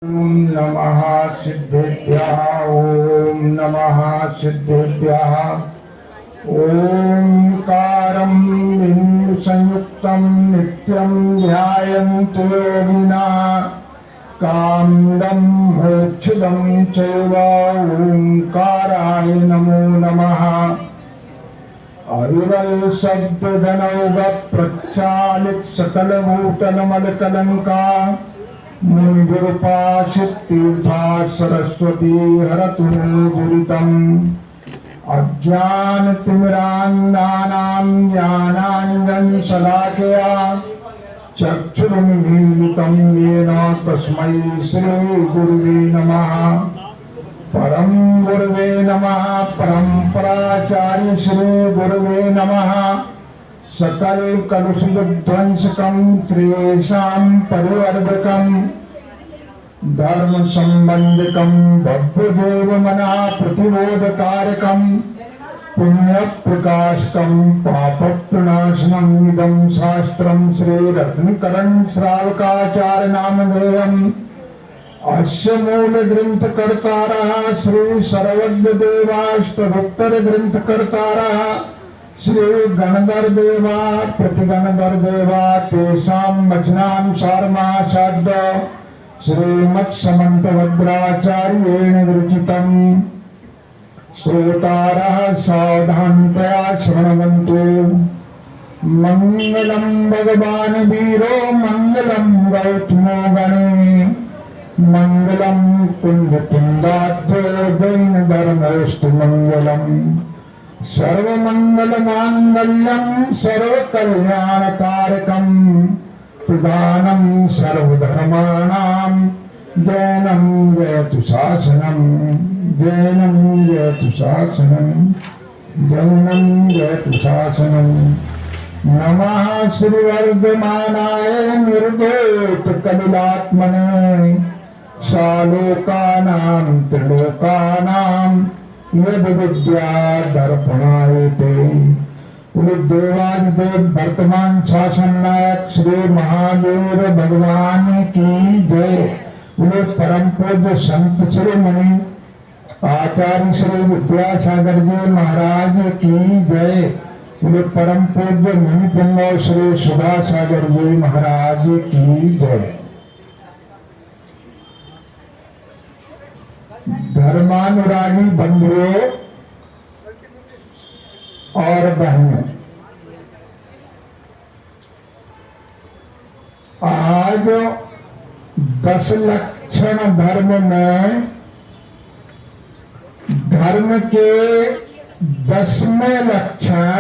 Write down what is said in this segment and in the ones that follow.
ओम नमः सिद्धेभ्यः ओम नमः सिद्धेभ्यः ओंकारं बिंदु संयुक्तं नित्यं ध्यायन्तो योगिनः कामदं मोक्षदं चैव ओंकाराय नमो नमः। अविरल शब्द धनौघ प्रक्षालित सकल भूतल मल कलंका मुनिगुरुपाशित तीर्था सरस्वती हरतु दुरितम् अज्ञान तिमिरान्धानां ज्ञानाञ्जन शलाकया चक्षुरुन्मीलितं येन तस्मै श्री गुरुवे नमः। परम गुरुवे नमः। परम्पराचार्य श्री गुरुवे नमः। सकल कलुष विध्वंसकं त्रियेषां परिवर्धकं धर्म संबंधकं भव्यदेव मना प्रतिबोधकारकं पुण्य प्रकाशकं पाप प्रणाशनम् इदं शास्त्रं श्री रत्नकरण श्रावकाचार्य नामधेयम्। अस्य मूल ग्रंथ कर्तारः श्री सर्वज्ञ देवाष्टभुक्तर ग्रंथ कर्तारः श्री गणधर देवा प्रतिगणधर देवा तेषां वचनानुसारमासाद्य श्रीमत्समन्त भद्राचार्येण विरचितम्। श्रोतारः सावधानतया शृण्वन्तु। मंगलम भगवान वीरो मंगलम गौतमो गणे मंगलम कुंभकुंडाढ्यो जैन धर्मोस्तु मंगलम। सर्वमंगल मांगल्यम सर्वकल्याणकारकम प्रधानम सर्वधर्माणां जैनम जयतु शासनम जैनम जयतु शासनम जैनम जयतु शासनम। नमः श्रीवर्धमानाय निर्दोष कलिलात्मने सालोकानां त्रिलोकानां यद विद्या दर्पणायते। देवादिदेव वर्तमान शासन नायक श्री महावीर भगवान की जय। परम पूज्य संत श्री मुनि आचार्य श्री विद्यासागर जी महाराज की जय। परम पूज्य मुनि पुंगव श्री सुधासागर जी महाराज की जय। धर्मानुरागी बंधुओं और बहनों, आज 10 लक्षण धर्म में धर्म के 10वें लक्षण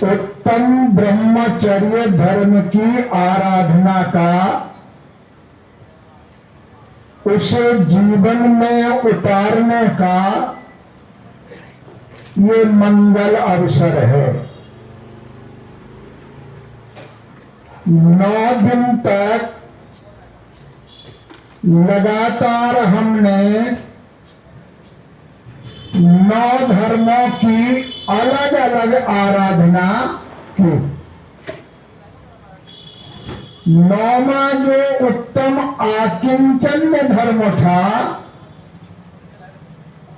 उत्तम ब्रह्मचर्य धर्म की आराधना का, उसे जीवन में उतारने का ये मंगल अवसर है। 9 दिन तक लगातार हमने 9 धर्मों की अलग अलग आराधना की। 9वां जो उत्तम आकिंचन्य धर्म था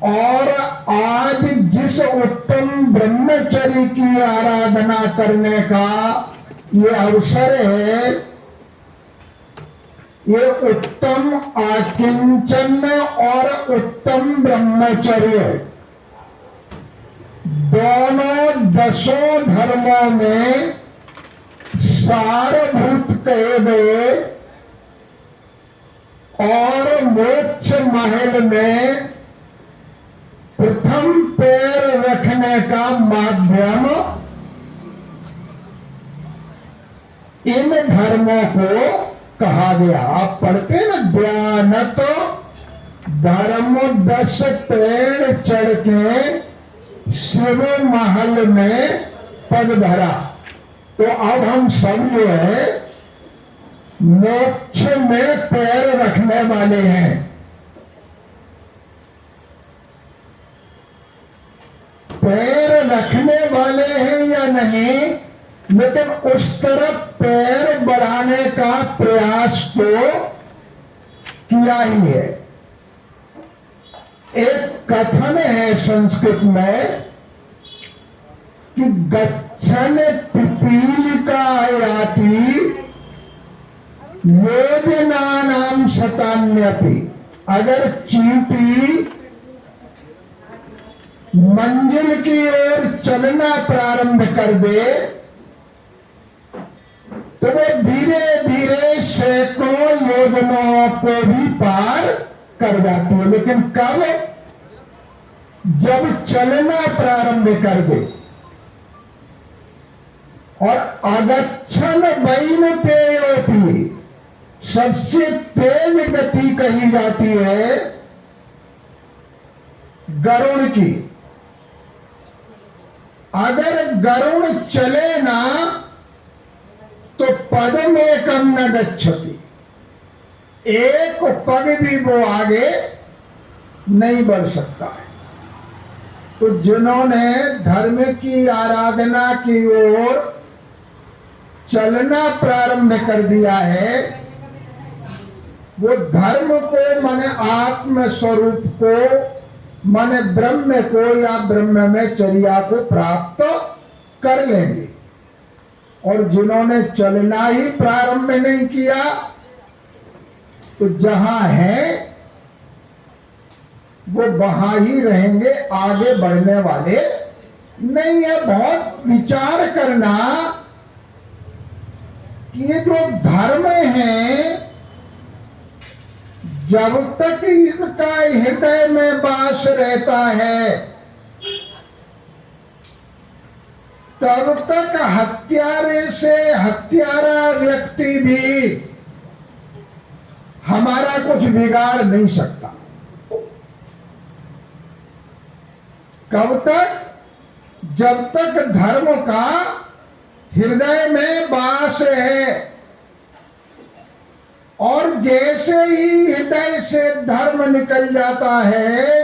और आज जिस उत्तम ब्रह्मचर्य की आराधना करने का ये अवसर है, ये उत्तम आकिंचन्य और उत्तम ब्रह्मचर्य दोनों 10 धर्मों में सारभूत कहे गए और मोक्ष महल में प्रथम पैर रखने का माध्यम इन धर्मों को कहा गया। आप पढ़ते ना, ध्यान तो धर्म 10 पेड़ चढ़ के शिव महल में पग धरा। तो अब हम सब जो है मोक्ष में पैर रखने वाले हैं। पैर रखने वाले हैं या नहीं, लेकिन उस तरफ पैर बढ़ाने का प्रयास तो किया ही है। एक कथन है संस्कृत में कि गच्छन पिपीलिका याति योजनानां शतान्यपि। अगर चींटी मंजिल की ओर चलना प्रारंभ कर दे तो वो धीरे धीरे सैकड़ों योजनाओं को भी पार कर जाती है। लेकिन कब? जब चलना प्रारंभ कर दे। और अगच्छन वैनतेयोपि, सबसे तेज गति कही जाती है गरुड़ की। अगर गरुड़ चले ना तो पदमेकं न गच्छति, एक पग भी वो आगे नहीं बढ़ सकता है। तो जिन्होंने धर्म की आराधना की ओर चलना प्रारंभ कर दिया है, वो धर्म को माने आत्म स्वरूप को माने ब्रह्म को या ब्रह्म में चर्या को प्राप्त कर लेंगे। और जिन्होंने चलना ही प्रारंभ नहीं किया तो जहां है वो वहां ही रहेंगे, आगे बढ़ने वाले नहीं है। बहुत विचार करना कि ये जो धर्म है, जब तक इनका हृदय में वास रहता है तब तक हत्यारे से हत्यारा व्यक्ति भी हमारा कुछ बिगाड़ नहीं सकता। कब तक? जब तक धर्म का हृदय में वास है। और जैसे ही हृदय से धर्म निकल जाता है,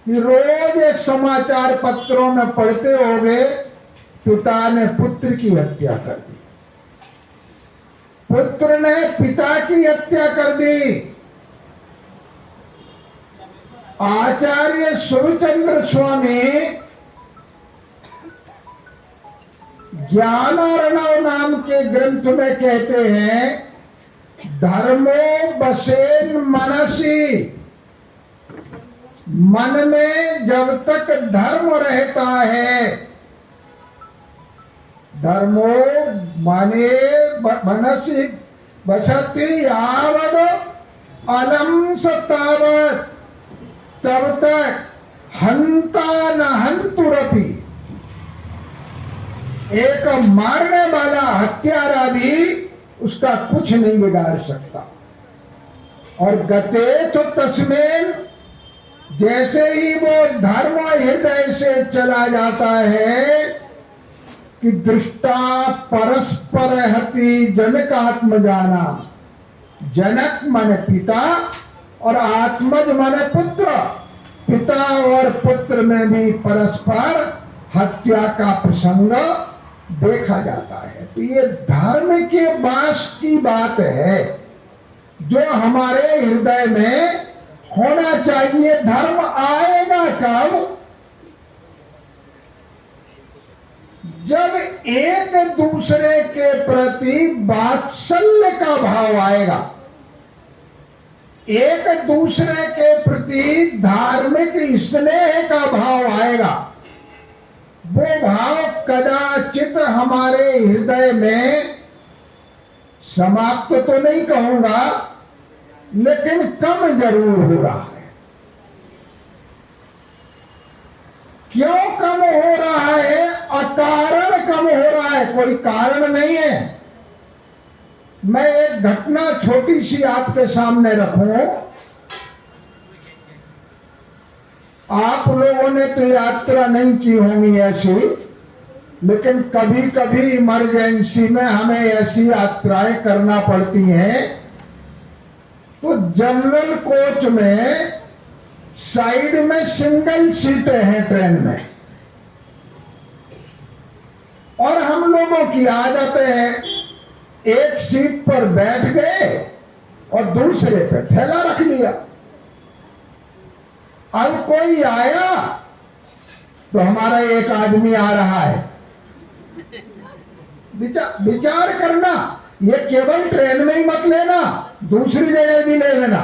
रोज समाचार पत्रों में पढ़ते होंगे, पिता ने पुत्र की हत्या कर दी, पुत्र ने पिता की हत्या कर दी। आचार्य सूर्यचंद्र स्वामी ज्ञानार्णव नाम के ग्रंथ में कहते हैं, धर्मो बसेन मनसी, मन में जब तक धर्म रहता है, धर्मो माने मनसी बसति यावद अलम सतावत, तब तक हंता न हंतुरपि, एक मारने वाला हत्यारा भी उसका कुछ नहीं बिगाड़ सकता। और गते तो तस्मेन, जैसे ही वो धर्म हृदय से चला जाता है कि दृष्टा परस्पर हति जनकात्मजाना, जनक माने पिता और आत्मज माने पुत्र, पिता और पुत्र में भी परस्पर हत्या का प्रसंग देखा जाता है। तो ये धर्म के वास की बात है जो हमारे हृदय में होना चाहिए। धर्म आएगा कब? जब एक दूसरे के प्रति वात्सल्य का भाव आएगा, एक दूसरे के प्रति धार्मिक स्नेह का भाव आएगा। वो भाव कदाचित हमारे हृदय में समाप्त तो नहीं कहूंगा, लेकिन कम जरूर हो रहा है। क्यों कम हो रहा है? अकारण कम हो रहा है, कोई कारण नहीं है। मैं एक घटना छोटी सी आपके सामने रखूं। आप लोगों ने तो यात्रा नहीं की होंगी ऐसी, लेकिन कभी कभी इमरजेंसी में हमें ऐसी यात्राएं करना पड़ती हैं। तो जनरल कोच में साइड में सिंगल सीटें हैं ट्रेन में, और हम लोगों की आदत है एक सीट पर बैठ गए और दूसरे पे थैला रख लिया। अब कोई आया तो हमारा एक आदमी आ रहा है, विचार करना, ये केवल ट्रेन में ही मत लेना, दूसरी जगह भी ले लेना।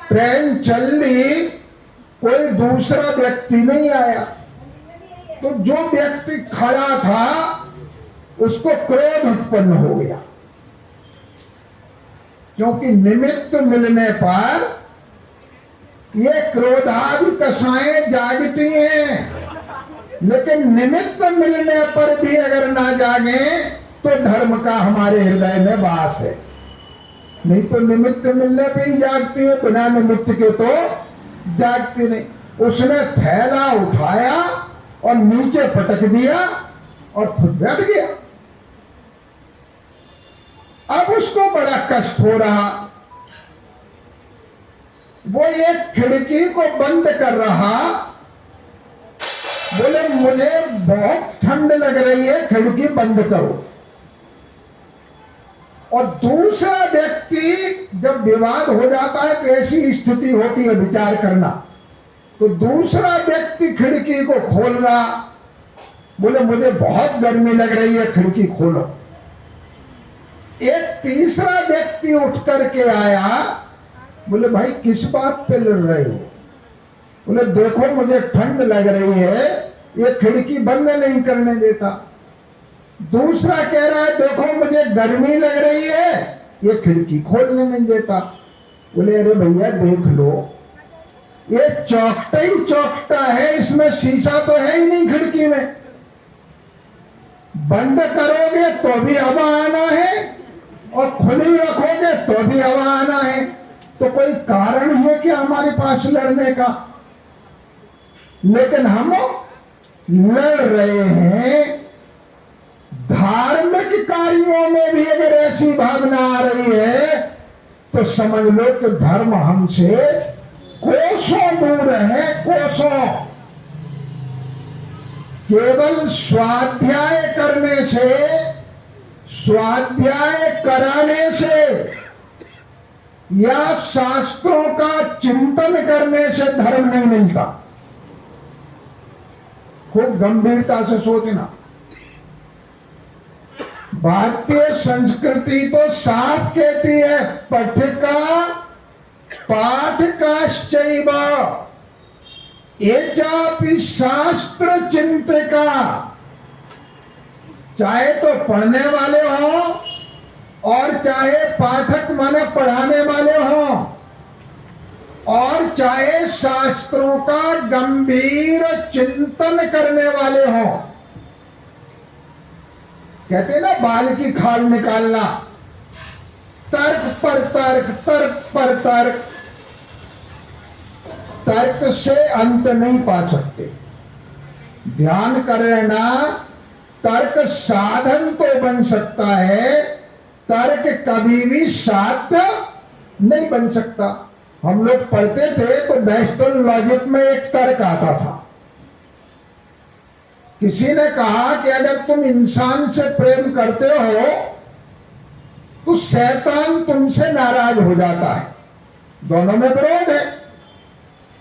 ट्रेन चल ली, कोई दूसरा व्यक्ति नहीं आया, तो जो व्यक्ति खड़ा था उसको क्रोध उत्पन्न हो गया, क्योंकि निमित्त मिलने पर ये क्रोधादि कषाएं जागती हैं, लेकिन निमित्त मिलने पर भी अगर ना जागे तो धर्म का हमारे हृदय में वास है। नहीं तो निमित्त मिलने पे ही जागती है, बिना निमित्त के तो जागती नहीं। उसने थैला उठाया और नीचे पटक दिया और खुद बैठ गया। अब उसको बड़ा कष्ट हो रहा, वो एक खिड़की को बंद कर रहा, बोले मुझे बहुत ठंड लग रही है, खिड़की बंद करो। और दूसरा व्यक्ति, जब विवाद हो जाता है तो ऐसी स्थिति होती है, विचार करना, तो दूसरा व्यक्ति खिड़की को खोल रहा, बोले मुझे बहुत गर्मी लग रही है, खिड़की खोलो। एक तीसरा व्यक्ति उठ करके आया, बोले भाई किस बात पे लड़ रहे हो? बोले देखो मुझे ठंड लग रही है, ये खिड़की बंद नहीं करने देता। दूसरा कह रहा है देखो मुझे गर्मी लग रही है, ये खिड़की खोलने नहीं देता। बोले अरे भैया देख लो, ये चौकटा ही चौकटा है, इसमें शीशा तो है ही नहीं खिड़की में, बंद करोगे तो भी हवा आना है और खुली रखोगे तो भी हवा आना है, तो कोई कारण है कि हमारे पास लड़ने का? लेकिन हम लड़ रहे हैं। धार्मिक कार्यों में भी अगर ऐसी भावना आ रही है तो समझ लो कि धर्म हमसे कोसों दूर है, कोसों। केवल स्वाध्याय करने से, स्वाध्याय कराने से या शास्त्रों का चिंतन करने से धर्म नहीं मिलता। खूब गंभीरता से सोचना। भारतीय संस्कृति तो साफ कहती है, पठिका पाठकाश्चैव एचापि शास्त्र चिंतिका। चाहे तो पढ़ने वाले हो और चाहे पाठक माने पढ़ाने वाले हो, और चाहे शास्त्रों का गंभीर चिंतन करने वाले हो। कहते ना बाल की खाल निकालना, तर्क पर तर्क, तर्क पर तर्क, तर्क से अंत नहीं पा सकते। ध्यान कर लेना, तर्क साधन तो बन सकता है, तर्क कभी भी साध्य नहीं बन सकता। हम लोग पढ़ते थे तो वेस्टर्न लॉजिक में एक तर्क आता था। किसी ने कहा कि अगर तुम इंसान से प्रेम करते हो तो शैतान तुमसे नाराज हो जाता है, दोनों में विरोध है।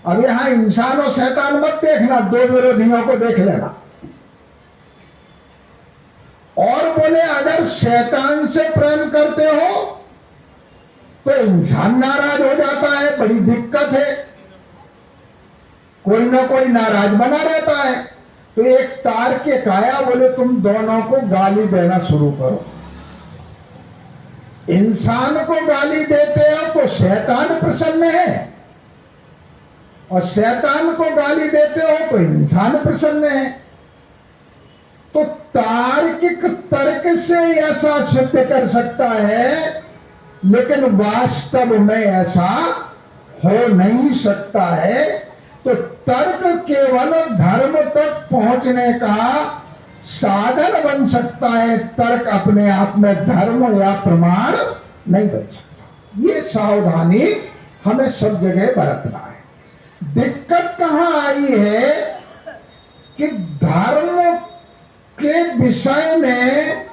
अब यहां इंसान और शैतान मत देखना, दो विरोधियों को देख लेना। और बोले अगर शैतान से प्रेम करते हो तो इंसान नाराज हो जाता है, बड़ी दिक्कत है, कोई ना कोई नाराज बना रहता है। तो एक तार्किक आया, बोले तुम दोनों को गाली देना शुरू करो। इंसान को गाली देते हो तो शैतान प्रसन्न है, और शैतान को गाली देते हो तो इंसान प्रसन्न है। तो तार्किक तर्क से ऐसा सिद्ध कर सकता है, लेकिन वास्तव में ऐसा हो नहीं सकता है। तो तर्क केवल धर्म तक पहुंचने का साधन बन सकता है, तर्क अपने आप में धर्म या प्रमाण नहीं बन सकता। ये सावधानी हमें सब जगह बरतना है। दिक्कत कहां आई है कि धर्म के विषय में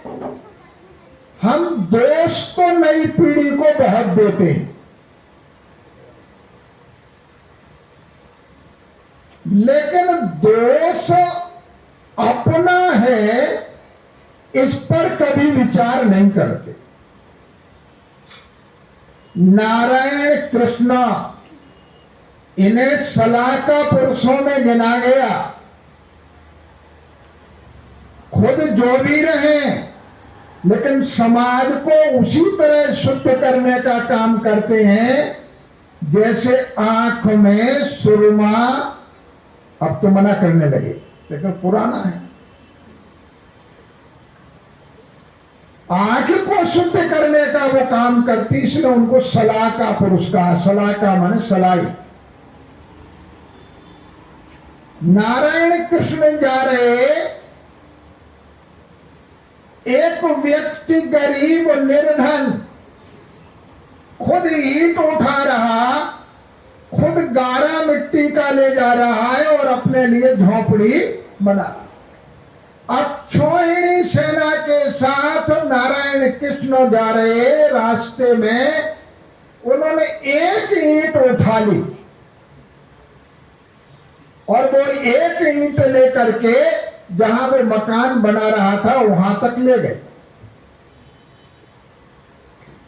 हम दोष तो देते हैं, लेकिन दोष अपना है इस पर कभी विचार नहीं करते। नारायण कृष्ण इन्हें सलाका पुरुषों में गिना गया। खुद जो भी रहे लेकिन समाज को उसी तरह शुद्ध करने का काम करते हैं जैसे आंख में सुरमा, अब तो मना करने लगे लेकिन पुराना है, आंख को शुद्ध करने का वो काम करती, इसलिए उनको सलाका पुरुष का, सलाका माने सलाई। नारायण कृष्ण जा रहे, एक व्यक्ति गरीब निर्धन खुद ईंट उठा रहा, खुद गारा मिट्टी का ले जा रहा है और अपने लिए झोपड़ी बना। अक्षोहिणी सेना के साथ नारायण कृष्ण जा रहे, रास्ते में उन्होंने एक ईंट उठा ली और वो एक ईंट लेकर के जहां वो मकान बना रहा था वहां तक ले गए।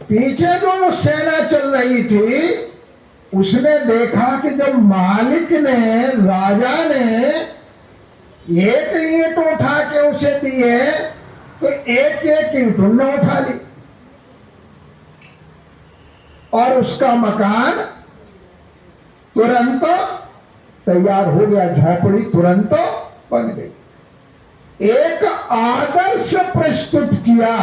पीछे जो सेना चल रही थी उसने देखा कि जब मालिक ने, राजा ने एक ईंट उठा के उसे दी है तो एक एक ईंट उन्होंने उठा ली और उसका मकान तुरंत तैयार हो गया, झोपड़ी तुरंत बन गई। एक आदर्श प्रस्तुत किया,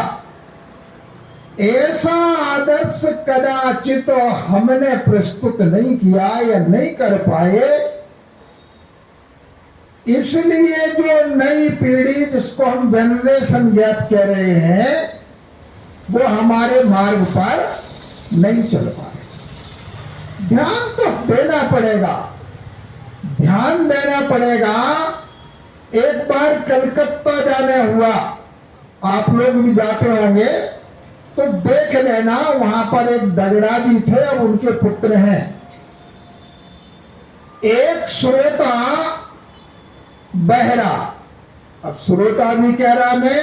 ऐसा आदर्श कदाचित हमने प्रस्तुत नहीं किया या नहीं कर पाए। इसलिए जो नई पीढ़ी, जिसको हम जनरेशन गैप कह रहे हैं, वो हमारे मार्ग पर नहीं चल पाए। ध्यान तो देना पड़ेगा, ध्यान देना पड़ेगा। एक बार कलकत्ता जाने हुआ, आप लोग भी जाते होंगे तो देख लेना, वहां पर एक दगड़ा जी थे और उनके पुत्र हैं। एक श्रोता बहरा, अब श्रोता भी कह रहा मैं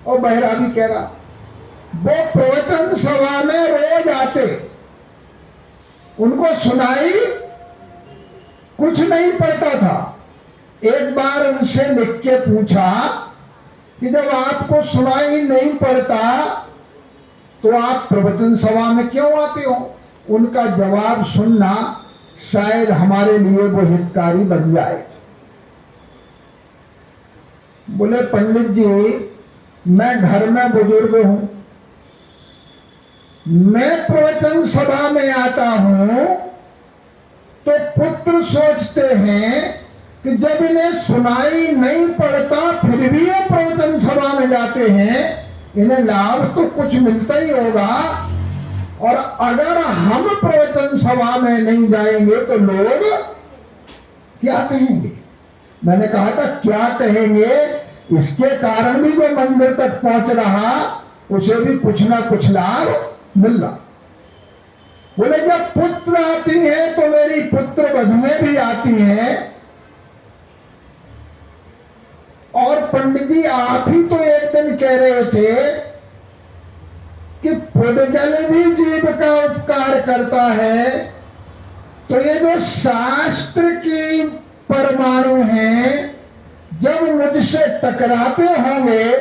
और बहरा भी कह रहा, वो प्रवचन सभा में रोज आते, उनको सुनाई कुछ नहीं पड़ता था। एक बार उनसे लिख के पूछा कि जब आपको सुनाई नहीं पड़ता तो आप प्रवचन सभा में क्यों आते हो? उनका जवाब सुनना शायद हमारे लिए वो हितकारी बन जाए। बोले पंडित जी, मैं घर में बुजुर्ग हूं, मैं प्रवचन सभा में आता हूं तो पुत्र सोचते हैं कि जब इन्हें सुनाई नहीं पड़ता फिर भी ये प्रवचन सभा में जाते हैं, इन्हें लाभ तो कुछ मिलता ही होगा, और अगर हम प्रवचन सभा में नहीं जाएंगे तो लोग क्या कहेंगे? मैंने कहा था क्या कहेंगे, इसके कारण भी जो मंदिर तक पहुंच रहा उसे भी कुछ ना कुछ लाभ मिल रहा। बोले जब पुत्र आती है तो मेरी पुत्र वधुएं भी आती हैं, और पंडित जी आप ही तो एक दिन कह रहे थे कि पुद्गल भी जीव का उपकार करता है, तो ये जो शास्त्र की परमाणु हैं जब मुझसे टकराते होंगे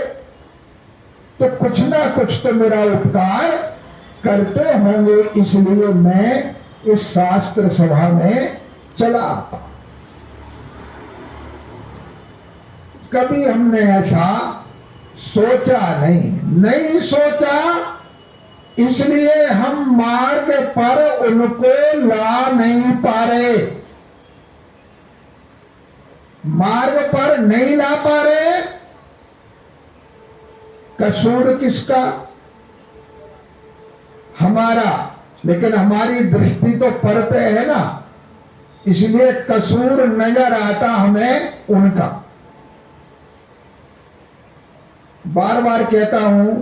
तो कुछ ना कुछ तो मेरा उपकार करते होंगे, इसलिए मैं इस शास्त्र सभा में चला आता। कभी हमने ऐसा सोचा नहीं सोचा, इसलिए हम मार्ग पर उनको ला नहीं पा रहे, मार्ग पर नहीं ला पा रहे। कसूर किसका? हमारा, लेकिन हमारी दृष्टि तो पर पे है ना, इसलिए कसूर नजर आता हमें उनका। बार बार कहता हूं,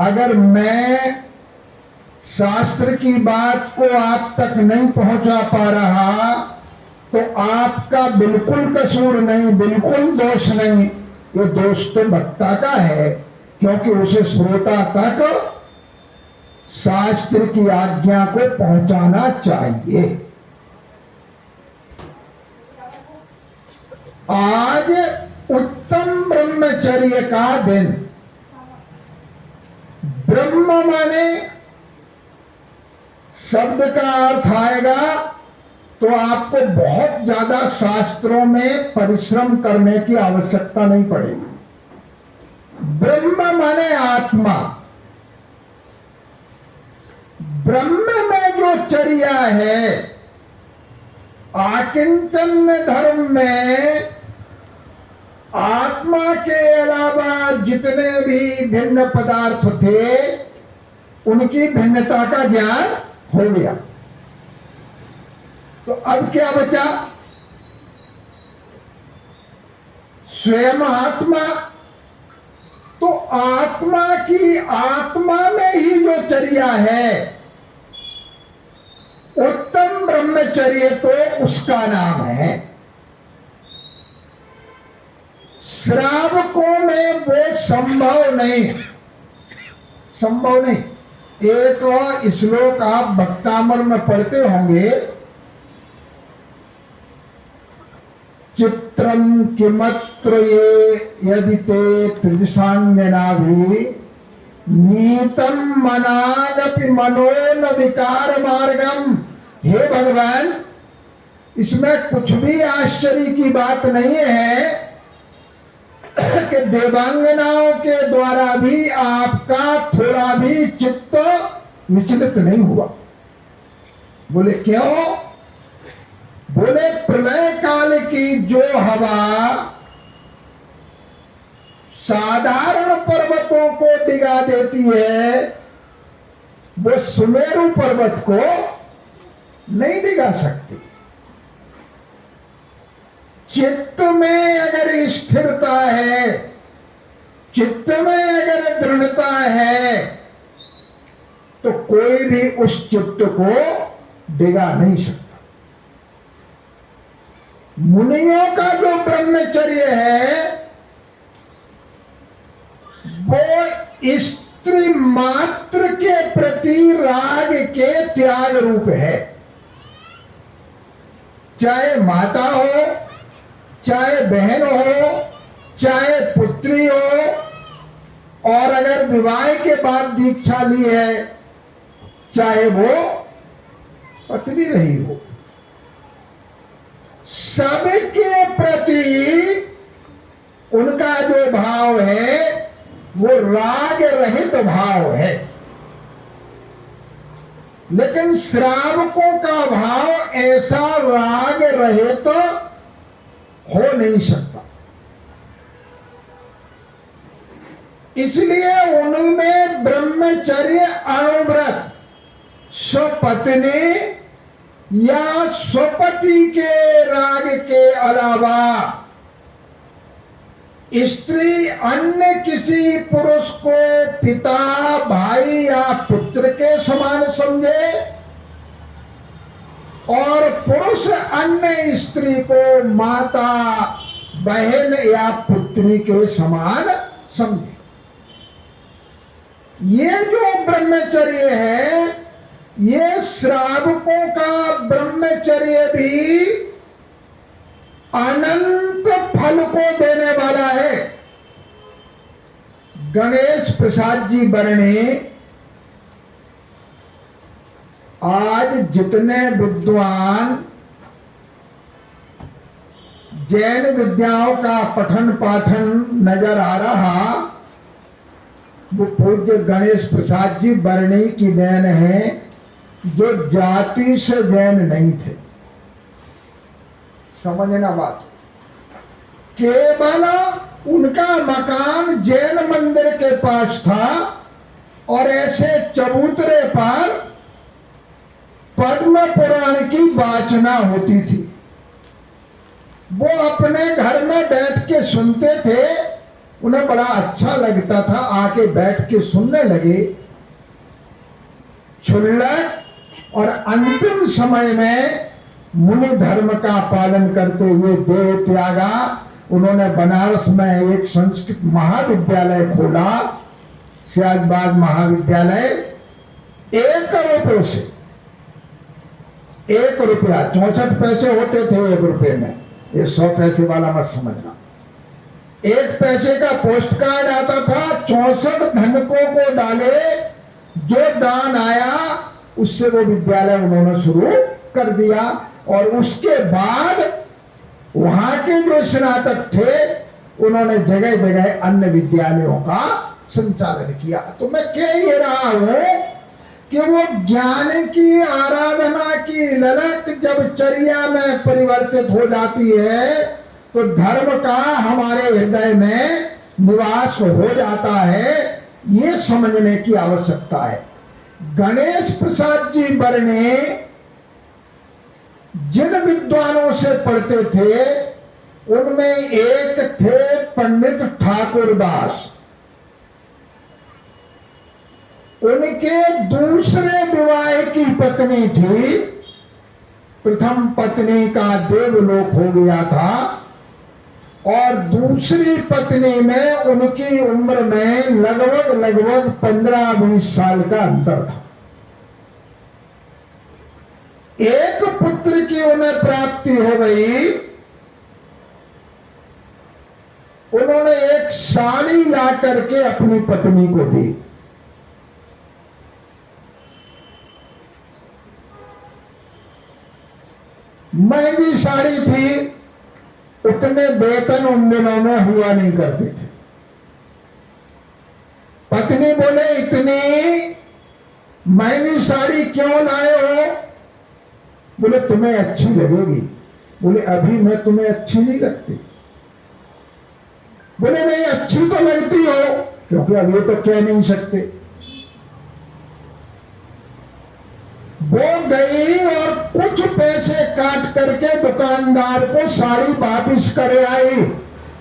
अगर मैं शास्त्र की बात को आप तक नहीं पहुंचा पा रहा तो आपका बिल्कुल कसूर नहीं, बिल्कुल दोष नहीं। ये दोष तो वक्ता का है, क्योंकि उसे श्रोता तक शास्त्र की आज्ञा को पहुंचाना चाहिए। आज उत्तम ब्रह्मचर्य का दिन। ब्रह्म माने शब्द का अर्थ आएगा तो आपको बहुत ज्यादा शास्त्रों में परिश्रम करने की आवश्यकता नहीं पड़ेगी। ब्रह्म माने आत्मा। ब्रह्म में जो चर्या है, आकिंचन धर्म में आत्मा के अलावा जितने भी भिन्न पदार्थ थे उनकी भिन्नता का ज्ञान हो गया। तो अब क्या बचा? स्वयं आत्मा। तो आत्मा की आत्मा में ही जो चर्या है, उत्तम ब्रह्मचर्य तो उसका नाम है। श्रावकों में वो संभव नहीं, संभव नहीं। एक श्लोक आप भक्तामर में पढ़ते होंगे, चित्रम किमत्र ये यदि ते त्रिदशांगनाभि नीतम मनागपि मनो न विकार मार्गम। हे भगवान, इसमें कुछ भी आश्चर्य की बात नहीं है कि देवांगनाओं के द्वारा भी आपका थोड़ा भी चित्त विचलित नहीं हुआ। बोले क्यों? बोले प्रलय काल की जो हवा साधारण पर्वतों को डिगा देती है, वो सुमेरु पर्वत को नहीं डिगा सकती। चित्त में अगर स्थिरता है, चित्त में अगर दृढ़ता है, तो कोई भी उस चित्त को डिगा नहीं सकता। मुनियों का जो ब्रह्मचर्य है वो स्त्री मात्र के प्रति राग के त्याग रूप है। चाहे माता हो, चाहे बहन हो, चाहे पुत्री हो, और अगर विवाह के बाद दीक्षा ली है, चाहे वो पत्नी रही हो, सबके प्रति उनका जो भाव है वो राग रहित भाव है। लेकिन श्रावकों का भाव ऐसा राग रहित हो नहीं सकता। इसलिए उनमें ब्रह्मचर्य अणुव्रत स्वपत्नी या स्वपति के राग के अलावा स्त्री अन्य किसी पुरुष को पिता, भाई या पुत्र के समान समझे और पुरुष अन्य स्त्री को माता, बहन या पुत्री के समान समझे। ये जो ब्रह्मचर्य है, ये श्रावकों का ब्रह्मचर्य भी अनंत फल को देने वाला है। गणेश प्रसाद जी बरणे आज जितने विद्वान जैन विद्याओं का पठन पाठन नजर आ रहा, वो पूज्य गणेश प्रसाद जी बरणे की देन है, जो जाति से जैन नहीं थे। समझना बात। केवल उनका मकान जैन मंदिर के पास था और ऐसे चबूतरे पर पद्म पुराण की वाचना होती थी। वो अपने घर में बैठ के सुनते थे, उन्हें बड़ा अच्छा लगता था, आके बैठ के सुनने लगे। क्षुल्लक और अंतिम समय में मुनि धर्म का पालन करते हुए देह त्यागा। उन्होंने बनारस में एक संस्कृत महाविद्यालय खोला, शाहबाद महाविद्यालय। 1 रुपए से, 1 रुपया, 64 पैसे होते थे 1 रुपए में, ये 100 पैसे वाला मत समझना। 1 पैसे का पोस्ट कार्ड आता था, 64 धनकों को डाले, जो दान आया उससे वो विद्यालय उन्होंने शुरू कर दिया। और उसके बाद वहां के जो स्नातक थे उन्होंने जगह जगह अन्य विद्यालयों का संचालन किया। तो मैं कह ये रहा हूं कि वो ज्ञान की आराधना की ललक जब चर्या में परिवर्तित हो जाती है तो धर्म का हमारे हृदय में निवास हो जाता है, ये समझने की आवश्यकता है। गणेश प्रसाद जी बरने जिन विद्वानों से पढ़ते थे उनमें एक थे पंडित ठाकुरदास। उनके दूसरे विवाह की पत्नी थी, प्रथम पत्नी का देवलोक हो गया था और दूसरी पत्नी में उनकी उम्र में लगभग 15-20 साल का अंतर था। एक पुत्र की उन्हें प्राप्ति हो गई। उन्होंने एक साड़ी ला करके अपनी पत्नी को दी। महंगी साड़ी थी, उतने वेतन उन दिनों में हुआ नहीं करते थे। पत्नी बोले इतनी महंगी साड़ी क्यों लाए हो? बोले तुम्हें अच्छी लगेगी। बोले अभी मैं तुम्हें अच्छी नहीं लगती। बोले नहीं अच्छी तो लगती हो, क्योंकि अब ये तो कह नहीं सकते। वो गई और कुछ पैसे काट करके दुकानदार को साड़ी वापिस करे आई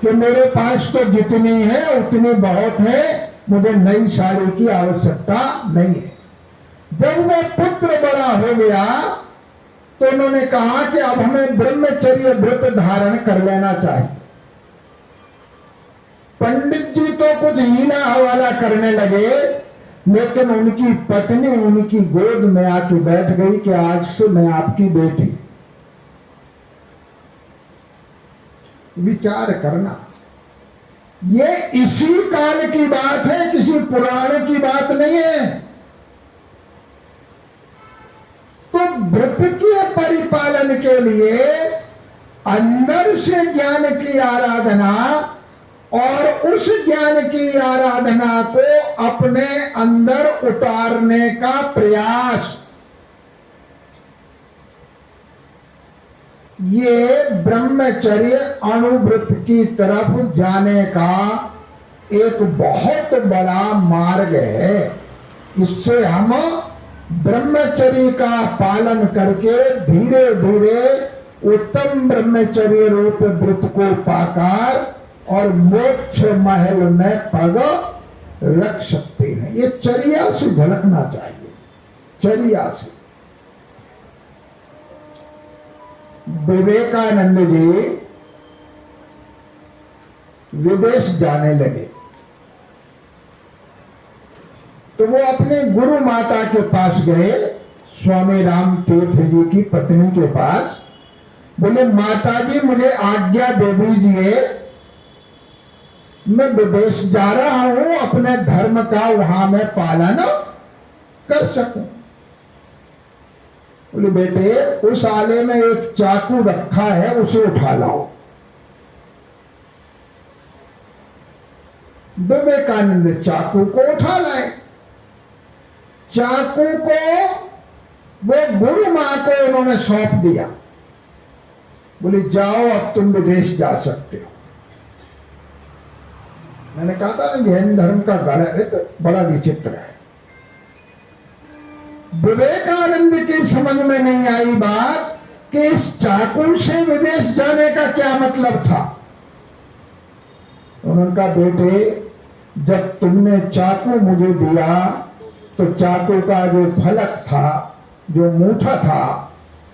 कि मेरे पास तो जितनी है उतनी बहुत है, मुझे नई साड़ी की आवश्यकता नहीं है। जब वो पुत्र बड़ा हो गया तो उन्होंने कहा कि अब हमें ब्रह्मचर्य व्रत धारण कर लेना चाहिए। पंडित जी तो कुछ हीला हवाला करने लगे, लेकिन उनकी पत्नी उनकी गोद में आके बैठ गई कि आज से मैं आपकी बेटी। विचार करना, ये इसी काल की बात है, किसी पुराण की बात नहीं है। तो व्रत के परिपालन के लिए अंदर से ज्ञान की आराधना और उस ज्ञान की आराधना को अपने अंदर उतारने का प्रयास, ये ब्रह्मचर्य अणुव्रत की तरफ जाने का एक बहुत बड़ा मार्ग है। इससे हम ब्रह्मचर्य का पालन करके धीरे धीरे उत्तम ब्रह्मचर्य रूप व्रत को पाकर और मोक्ष महल में पग रख सकते हैं। ये चर्या से झलकना चाहिए, चर्या से। विवेकानंद जी विदेश जाने लगे तो वो अपने गुरु माता के पास गए, स्वामी राम तीर्थ जी की पत्नी के पास। बोले माता जी मुझे आज्ञा दे दीजिए, मैं विदेश जा रहा हूं, अपने धर्म का वहां मैं पालन कर सकूं। बोले बेटे उस आले में एक चाकू रखा है, उसे उठा लाओ। विवेकानंद चाकू को उठा लाए। चाकू को वो गुरु मां को उन्होंने सौंप दिया। बोले जाओ अब तुम विदेश जा सकते हो। मैंने कहा था ना जैन धर्म का गणित बड़ा विचित्र है। विवेकानंद की समझ में नहीं आई बात कि इस चाकू से विदेश जाने का क्या मतलब था। उन्होंने कहा बेटे जब तुमने चाकू मुझे दिया तो चाकू का जो फलक था, जो मूठा था,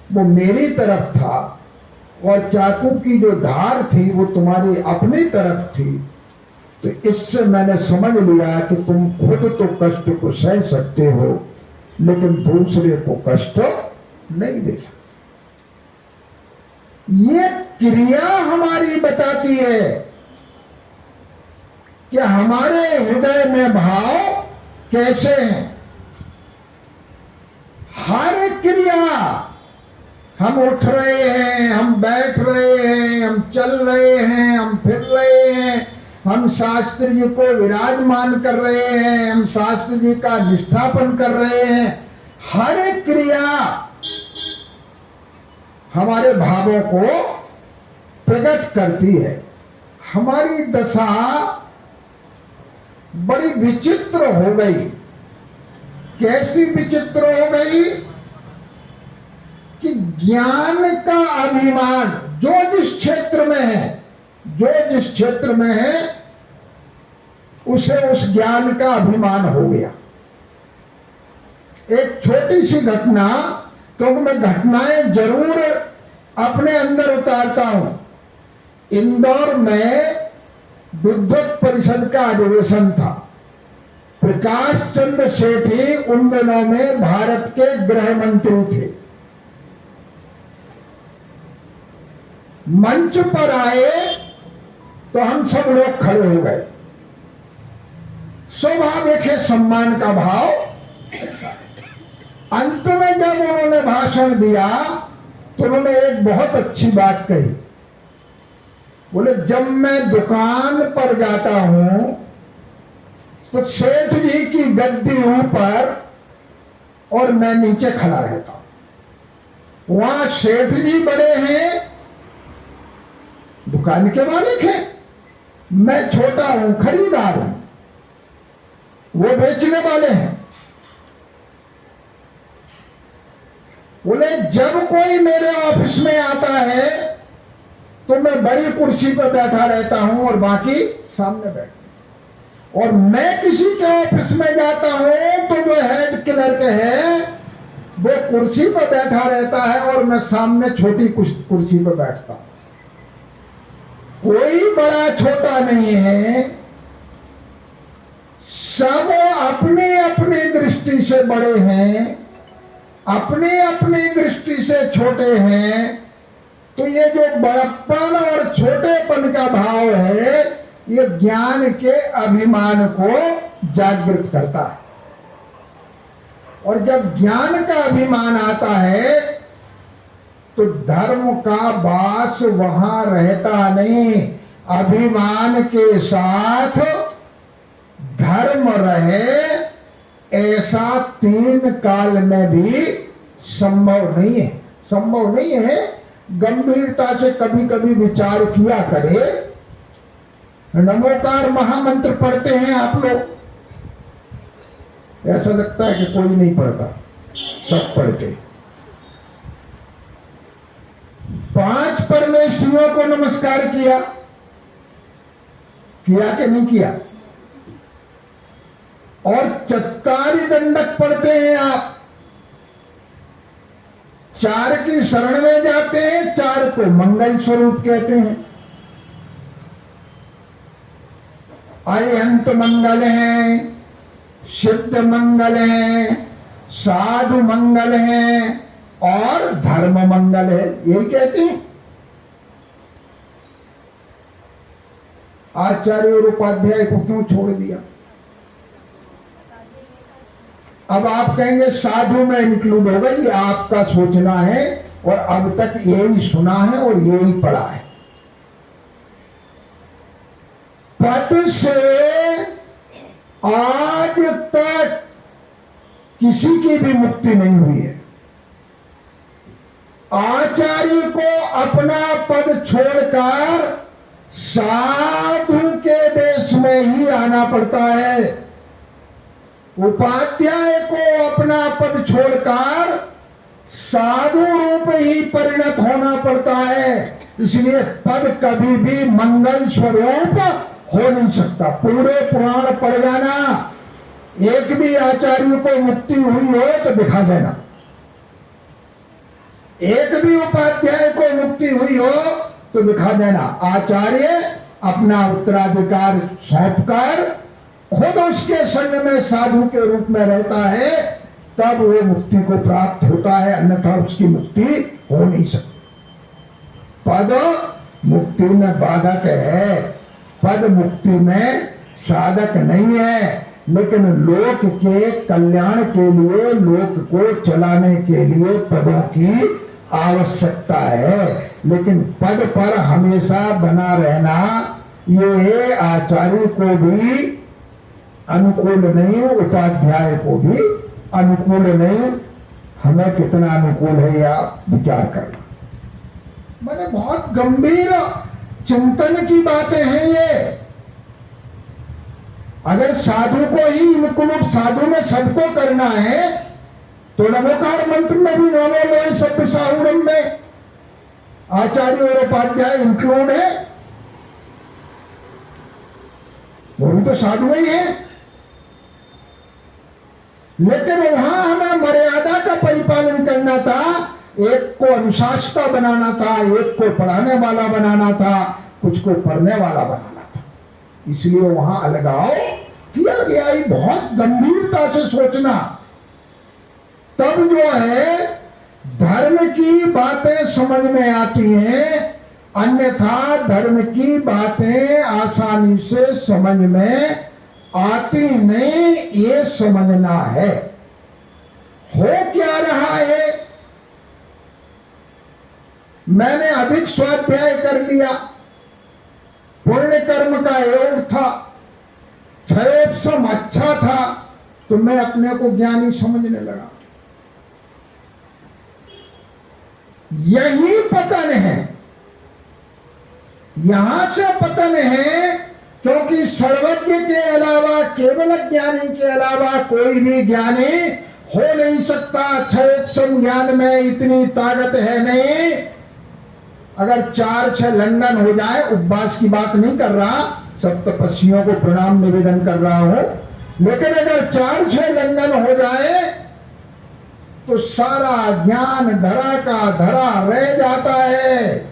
वो मेरी तरफ था और चाकू की जो धार थी वो तुम्हारी अपनी तरफ थी। तो इससे मैंने समझ लिया कि तुम खुद तो कष्ट को सह सकते हो लेकिन दूसरे को कष्ट नहीं दे सकते। ये क्रिया हमारी बताती है कि हमारे हृदय में भाव कैसे हैं। हर क्रिया, हम उठ रहे हैं, हम बैठ रहे हैं, हम चल रहे हैं, हम फिर रहे हैं, हम शास्त्री जी को विराजमान कर रहे हैं, हम शास्त्री जी का निष्ठापन कर रहे हैं। हर एक क्रिया हमारे भावों को प्रकट करती है। हमारी दशा बड़ी विचित्र हो गई। कैसी विचित्र हो गई कि ज्ञान का अभिमान जो जिस क्षेत्र में है, जो जिस क्षेत्र में है उसे उस ज्ञान का अभिमान हो गया। एक छोटी सी घटना, क्योंकि मैं घटनाएं जरूर अपने अंदर उतारता हूं। इंदौर में विद्वत परिषद का अधिवेशन था। प्रकाश चंद्र सेठी उन दिनों में भारत के गृह मंत्री थे। मंच पर आए तो हम सब लोग खड़े हो गए। स्वाभाविक है सम्मान का भाव। अंत में जब उन्होंने भाषण दिया तो उन्होंने एक बहुत अच्छी बात कही। बोले, जब मैं दुकान पर जाता हूं तो सेठ जी की गद्दी ऊपर और मैं नीचे खड़ा रहता हूं। वहां सेठ जी बड़े हैं, दुकान के मालिक हैं, मैं छोटा हूं, खरीदार हूं, वो बेचने वाले हैं। बोले, जब कोई मेरे ऑफिस में आता है तो मैं बड़ी कुर्सी पर बैठा रहता हूं और बाकी सामने बैठते। और मैं किसी के ऑफिस में जाता हूं तो जो हेड क्लर्क है वो कुर्सी पर बैठा रहता है और मैं सामने छोटी कुर्सी पर बैठता हूं। कोई बड़ा छोटा नहीं है, सब अपनी अपनी दृष्टि से बड़े हैं, अपनी अपनी दृष्टि से छोटे हैं। तो ये जो बड़प्पन और छोटेपन का भाव है ये ज्ञान के अभिमान को जागृत करता है। और जब ज्ञान का अभिमान आता है तो धर्म का वास वहां रहता नहीं। अभिमान के साथ धर्म रहे ऐसा 3 काल में भी संभव नहीं है। संभव नहीं है। गंभीरता से कभी कभी विचार किया करे। नमोकार महामंत्र पढ़ते हैं आप लोग, ऐसा लगता है कि कोई नहीं पढ़ता, सब पढ़ते। 5 परमेष्ठियों को नमस्कार किया कि नहीं किया? और चत्तारी दंडक पढ़ते हैं आप। 4 की शरण में जाते हैं, 4 को मंगल स्वरूप कहते हैं। अरिहंत मंगल है, सिद्ध मंगल है, साधु मंगल है और धर्म मंगल है, यही कहते हैं। आचार्य और उपाध्याय को क्यों छोड़ दिया? अब आप कहेंगे साधु में इंक्लूड होगा, ये आपका सोचना है और अब तक यही सुना है और यही पढ़ा है। पद से आज तक किसी की भी मुक्ति नहीं हुई है। आचार्य को अपना पद छोड़कर साधु के देश में ही आना पड़ता है। उपाध्याय को अपना पद छोड़कर साधु रूप ही परिणत होना पड़ता है। इसलिए पद कभी भी मंगल स्वरूप हो नहीं सकता। पूरे पुराण पढ़ जाना, एक भी आचार्य को मुक्ति हुई हो तो दिखा देना, एक भी उपाध्याय को मुक्ति हुई हो तो दिखा देना। आचार्य अपना उत्तराधिकार सौंपकर खुद उसके संग में साधु के रूप में रहता है, तब वो मुक्ति को प्राप्त होता है, अन्यथा उसकी मुक्ति हो नहीं सकती। पद मुक्ति में बाधक है, पद मुक्ति में साधक नहीं है। लेकिन लोक के कल्याण के लिए, लोक को चलाने के लिए पदों की आवश्यकता है। लेकिन पद पर हमेशा बना रहना ये आचार्य को भी अनुकूल नहीं, उपाध्याय को भी अनुकूल नहीं। हमें कितना अनुकूल है या विचार करना। मैंने बहुत गंभीर चिंतन की बातें हैं ये। अगर साधु को ही इनक्लूड, साधु में सबको करना है तो नमोकार मंत्र में भी नमो लोय सभ्य साहुरम में आचार्य और उपाध्याय इंक्लूड है, वो भी तो साधु ही है। लेकिन वहां हमें मर्यादा का परिपालन करना था, एक को अनुशासिता बनाना था, एक को पढ़ाने वाला बनाना था, कुछ को पढ़ने वाला बनाना था। इसलिए वहां अलगाव किया गया। ही बहुत गंभीरता से सोचना, तब जो है धर्म की बातें समझ में आती हैं, अन्यथा धर्म की बातें आसानी से समझ में आती नहीं। ये समझना है हो क्या रहा है। मैंने अधिक स्वाध्याय कर लिया, पुण्य कर्म का योग था, क्षयोपम अच्छा था, तो मैं अपने को ज्ञानी समझने लगा। यही पतन है, यहां से पतन है। क्योंकि सर्वज्ञ के अलावा, केवल ज्ञानी के अलावा कोई भी ज्ञानी हो नहीं सकता। क्षयोपम ज्ञान में इतनी ताकत है नहीं। अगर 4-6 लंघन हो जाए, उपवास की बात नहीं कर रहा, सब तपस्वियों को प्रणाम निवेदन कर रहा हूं, लेकिन अगर 4-6 लंघन हो जाए तो सारा ज्ञान धरा का धरा रह जाता है।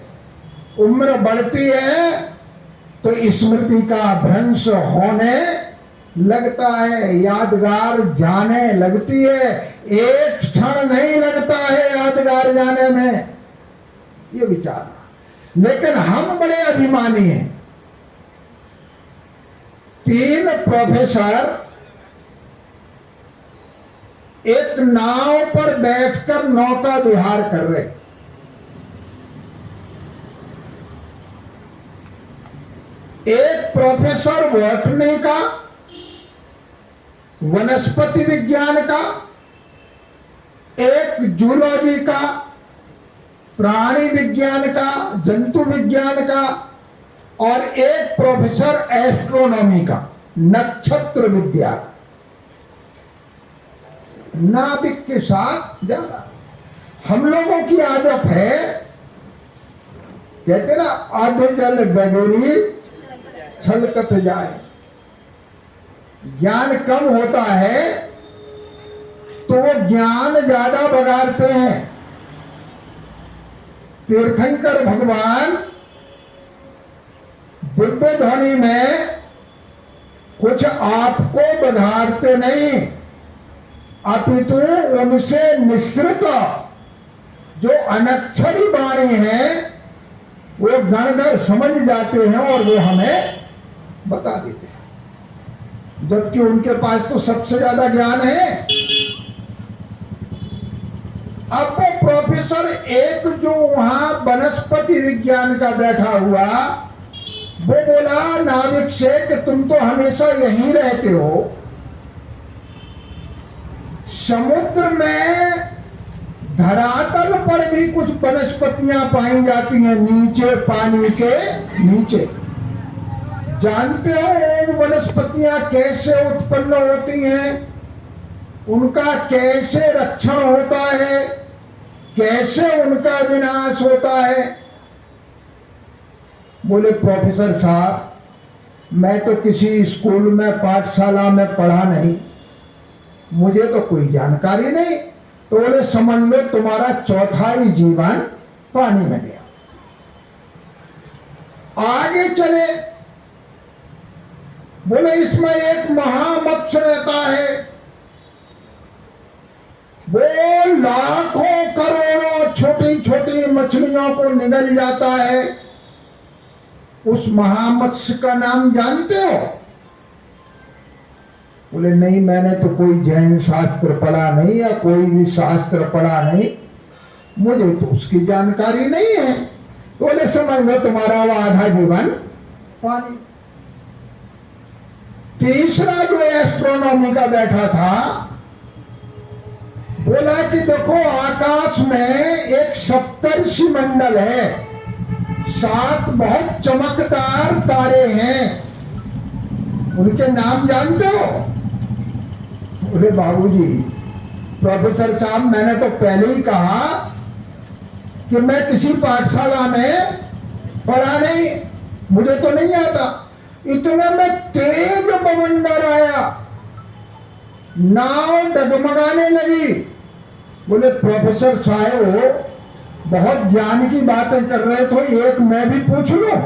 उम्र बढ़ती है तो स्मृति का भ्रंश होने लगता है, यादगार जाने लगती है। एक क्षण नहीं लगता है यादगार जाने में, ये विचार। लेकिन हम बड़े अभिमानी हैं। 3 प्रोफेसर एक नाव पर बैठकर नौका विहार कर रहे। एक प्रोफेसर बॉटनी का, वनस्पति विज्ञान का, एक जूलॉजी का, प्राणी विज्ञान का, जंतु विज्ञान का, और एक प्रोफेसर एस्ट्रोनॉमी का, नक्षत्र विद्या का। नाविक के साथ जाना। हम लोगों की आदत है, कहते ना, आधे जल बगेरी छलकत जाए। ज्ञान कम होता है तो वो ज्ञान ज्यादा बगाड़ते हैं। तीर्थंकर भगवान दिव्य ध्वनि में कुछ आपको बधारते नहीं, अपितु उनसे मिश्रित जो अनक्षरी वाणी है वो गणधर समझ जाते हैं और वो हमें बता देते हैं, जबकि उनके पास तो सबसे ज्यादा ज्ञान है। अब वो प्रोफेसर एक जो वहां वनस्पति विज्ञान का बैठा हुआ, वो बोला नाविक से कि तुम तो हमेशा यहीं रहते हो, समुद्र में धरातल पर भी कुछ वनस्पतियां पाई जाती हैं, नीचे, पानी के नीचे। जानते हो वो वनस्पतियां कैसे उत्पन्न होती हैं, उनका कैसे रक्षण होता है, कैसे उनका विनाश होता है? बोले प्रोफेसर साहब, मैं तो किसी स्कूल में, पाठशाला में पढ़ा नहीं, मुझे तो कोई जानकारी नहीं। तो बोले समझ लो तुम्हारा चौथाई जीवन पानी में गया। आगे चले, बोले इसमें एक महामत्स्य रहता है, वो लाखों करोड़ों छोटी छोटी मछलियों को निगल जाता है। उस महामत्स्य का नाम जानते हो? बोले नहीं, मैंने तो कोई जैन शास्त्र पढ़ा नहीं या कोई भी शास्त्र पढ़ा नहीं, मुझे तो उसकी जानकारी नहीं है। तो बोले समझ लो तुम्हारा वो आधा जीवन पानी। तीसरा जो एस्ट्रोनॉमी का बैठा था, बोला कि देखो आकाश में एक सप्तर्षि मंडल है, 7 बहुत चमकदार तारे हैं, उनके नाम जानते हो? बोले बाबूजी, प्रोफेसर साहब मैंने तो पहले ही कहा कि मैं किसी पाठशाला में पढ़ा नहीं, मुझे तो नहीं आता। इतने में तेज बवंडर आया, नाव डगमगाने लगी। बोले प्रोफेसर साहब बहुत ज्ञान की बातें कर रहे थे, एक मैं भी पूछ लूं?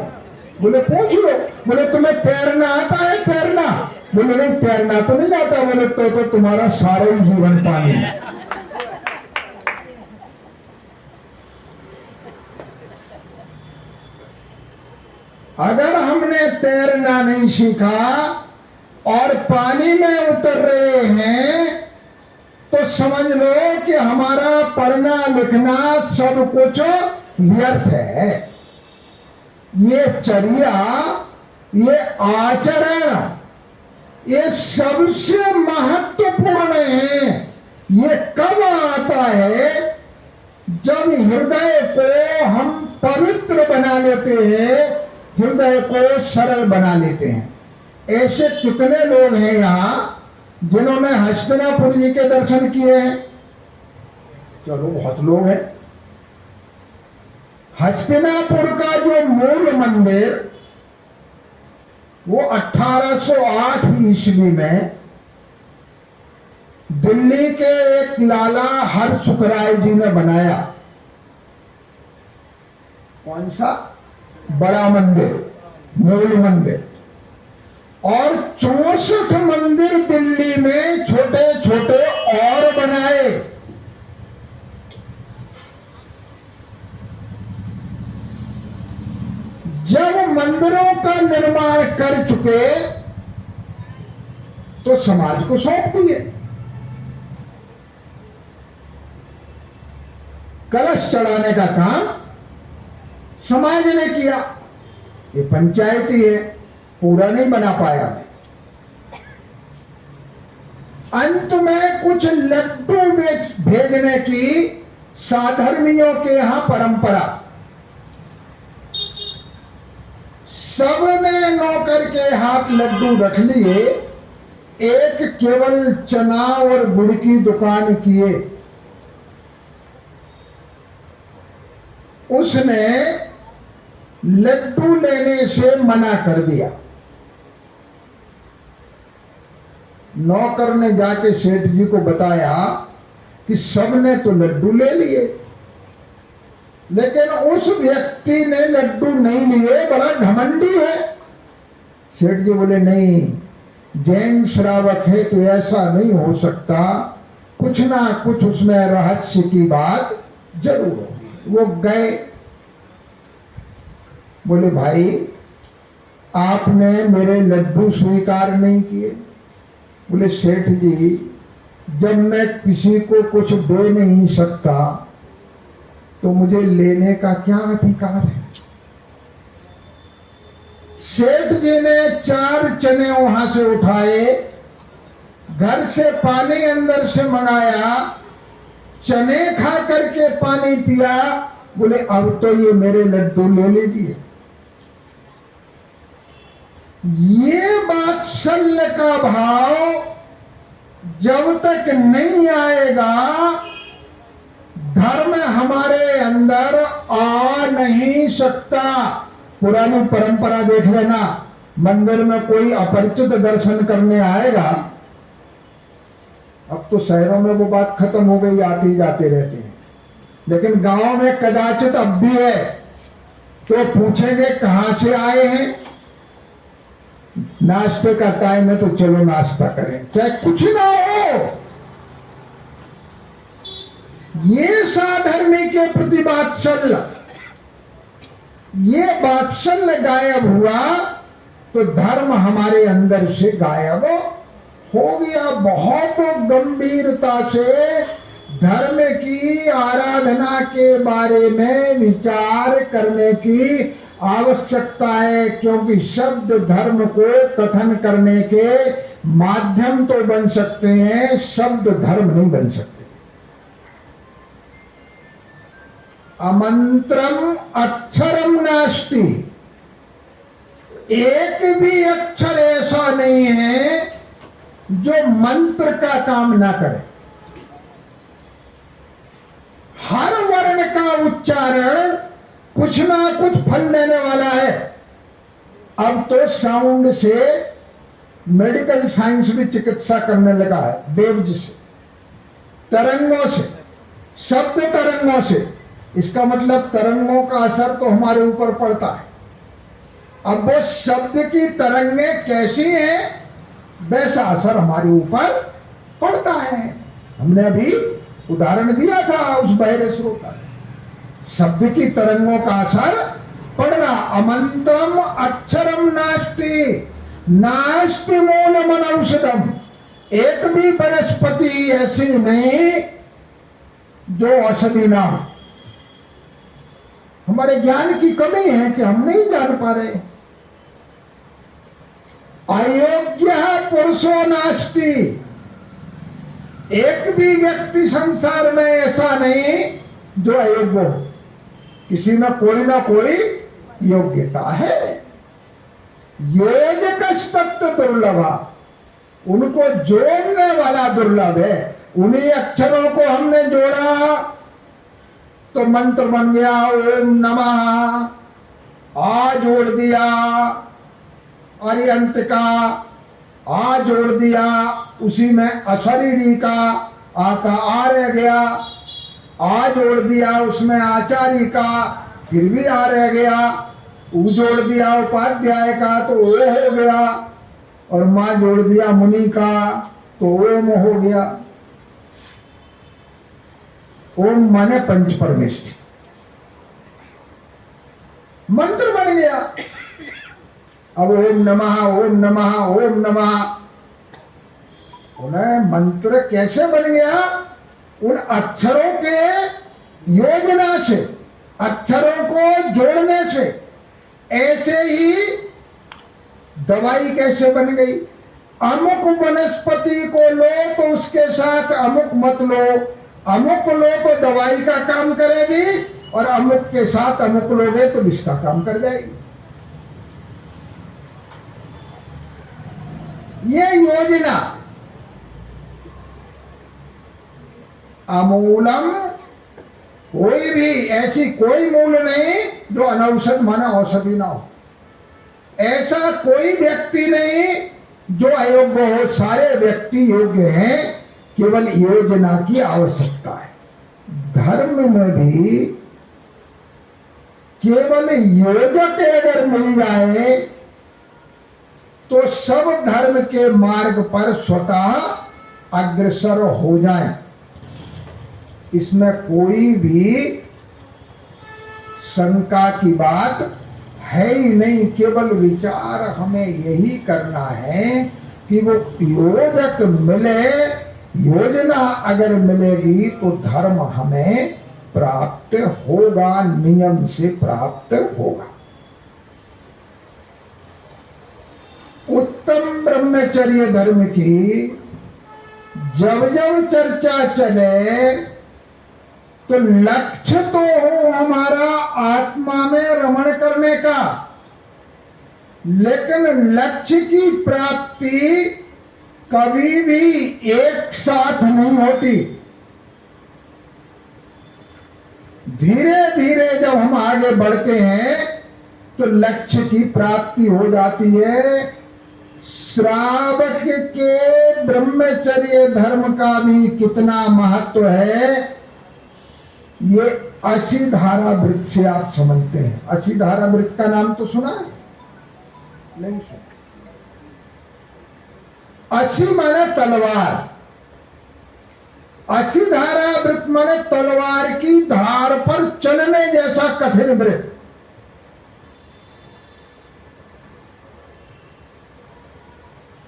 बोले पूछ लो। बोले तुम्हें तैरना आता है? तैरना? बोले नहीं, तैरना तो नहीं आता। बोले तो तुम्हारा सारा ही जीवन पानी में। अगर हमने तैरना नहीं सीखा और पानी में उतर रहे हैं तो समझ लो कि हमारा पढ़ना लिखना सब कुछ व्यर्थ है। ये चर्या, ये आचरण, ये सबसे महत्वपूर्ण है। ये कब आता है? जब हृदय को हम पवित्र बना लेते हैं, हृदय को सरल बना लेते हैं। ऐसे कितने लोग हैं यहाँ जिन्होंने हस्तिनापुर जी के दर्शन किए हैं? चलो बहुत लोग हैं। हस्तिनापुर का जो मूल मंदिर, वो 1808 ईस्वी में दिल्ली के एक लाला हरसुखराय जी ने बनाया। कौन सा? बड़ा मंदिर, मूल मंदिर। और 64 मंदिर दिल्ली में छोटे छोटे और बनाए। जब मंदिरों का निर्माण कर चुके तो समाज को सौंप दिए। कलश चढ़ाने का काम समाज ने किया। ये पंचायती है, पूरा नहीं बना पाया। अंत में कुछ लड्डू भेजने की साधर्मियों के यहां परंपरा। सबने नौकर के हाथ लड्डू रख लिए, एक केवल चना और गुड़ की दुकान किए। उसने लड्डू लेने से मना कर दिया। नौकर ने जाके सेठ जी को बताया कि सबने तो लड्डू ले लिए, लेकिन उस व्यक्ति ने लड्डू नहीं लिए, बड़ा घमंडी है। सेठ जी बोले नहीं, जैन श्रावक है तो ऐसा नहीं हो सकता, कुछ ना कुछ उसमें रहस्य की बात जरूर होगी। वो गए, बोले भाई आपने मेरे लड्डू स्वीकार नहीं किए। बोले सेठ जी, जब मैं किसी को कुछ दे नहीं सकता तो मुझे लेने का क्या अधिकार है? सेठ जी ने 4 चने वहां से उठाए, घर से पानी अंदर से मंगाया, चने खा करके पानी पिया। बोले अब तो ये मेरे लड्डू ले लीजिए। ये वात्सल्य का भाव जब तक नहीं आएगा, धर्म हमारे अंदर आ नहीं सकता। पुरानी परंपरा देख लेना, मंदिर में कोई अपरिचित दर्शन करने आएगा, अब तो शहरों में वो बात खत्म हो गई, आते जाते रहते हैं, लेकिन गांव में कदाचित अब भी है। तो पूछेंगे कहां से आए हैं, नाश्ते का टाइम है तो चलो नाश्ता करें, चाहे कुछ ना हो। ये साधर्मी के प्रति वात्सल्य, ये वात्सल्य गायब हुआ तो धर्म हमारे अंदर से गायब हो गया। बहुत गंभीरता से धर्म की आराधना के बारे में विचार करने की आवश्यकता है, क्योंकि शब्द धर्म को कथन करने के माध्यम तो बन सकते हैं, शब्द धर्म नहीं बन सकते। अमंत्रम अक्षरम नास्ति, एक भी अक्षर ऐसा नहीं है जो मंत्र का काम ना करे। हर वर्ण का उच्चारण कुछ ना कुछ फल देने वाला है। अब तो साउंड से मेडिकल साइंस भी चिकित्सा करने लगा है, वेव्स से, तरंगों से, शब्द तरंगों से। इसका मतलब तरंगों का असर तो हमारे ऊपर पड़ता है। अब वो शब्द की तरंगें कैसी हैं, वैसा असर हमारे ऊपर पड़ता है। हमने अभी उदाहरण दिया था उस बहरे स्रोत का, शब्द की तरंगों का असर पड़ना। अमंत्रम अक्षरम नास्ति, नास्ति मूलम औषधम, एक भी वनस्पति ऐसी नहीं जो औषधि ना हो। हमारे ज्ञान की कमी है कि हम नहीं जान पा रहे। अयोग्य पुरुषो नास्ति, एक भी व्यक्ति संसार में ऐसा नहीं जो अयोग्य हो। किसी में कोई ना कोई योग्यता है। योजक तत्व दुर्लभा, उनको जोड़ने वाला दुर्लभ है। उन्हीं अक्षरों को हमने जोड़ा तो मंत्र बन गया ओम नमः, आ जोड़ दिया, अर्यंत का आ जोड़ दिया, उसी में अशरीरी का आ का आ रह गया, आ जोड़ दिया उसमें आचार्य का, फिर भी आ रह गया, ऊ जोड़ दिया उपाध्याय का तो ओ हो गया, और मां जोड़ दिया मुनि का तो ओम हो गया। ओम माने पंच परमेष्टि, मंत्र बन गया। अब ओम नमः ओम नमः ओम नमः, उन्हें मंत्र कैसे बन गया? उन अक्षरों के योजना से, अक्षरों को जोड़ने से। ऐसे ही दवाई कैसे बन गई? अमुक वनस्पति को लो तो उसके साथ अमुक मत लो, अमुक लो तो दवाई का काम करेगी, और अमुक के साथ अमुक लोगे तो विष का काम कर जाएगी। ये योजना अमूलम, कोई भी ऐसी कोई मूल नहीं जो अनौषध माना औषधि ना हो। ऐसा कोई व्यक्ति नहीं जो अयोग्य हो, सारे व्यक्ति योग्य हैं, केवल योजना की आवश्यकता है। धर्म में भी केवल योजक अगर मिल जाए तो सब धर्म के मार्ग पर स्वतः अग्रसर हो जाए। इसमें कोई भी शंका की बात है ही नहीं। केवल विचार हमें यही करना है कि वो योजक मिले, योजना अगर मिलेगी तो धर्म हमें प्राप्त होगा, नियम से प्राप्त होगा। उत्तम ब्रह्मचर्य धर्म की जब जब चर्चा चले तो लक्ष्य तो हो हमारा आत्मा में रमण करने का, लेकिन लक्ष्य की प्राप्ति कभी भी एक साथ नहीं होती। धीरे धीरे जब हम आगे बढ़ते हैं तो लक्ष्य की प्राप्ति हो जाती है। श्रावक के ब्रह्मचर्य धर्म का भी कितना महत्व है, ये अशीधारा वृत्त से आप समझते हैं। अशीधारा वृत्त का नाम तो सुना है? नहीं सुना। अशी माने तलवार, अशीधारा वृत्त माने तलवार की धार पर चलने जैसा कठिन वृत्त।